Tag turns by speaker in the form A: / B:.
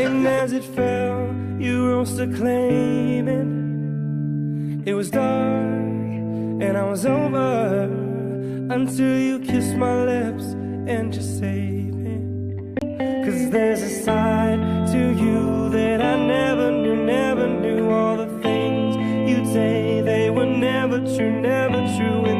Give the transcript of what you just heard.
A: And as it fell, you rose to claim it. It was dark and I was over until you kissed my lips and just saved me. 'Cause there's a side to you that I never knew, never knew. All the things you'd say, they were never true, never true.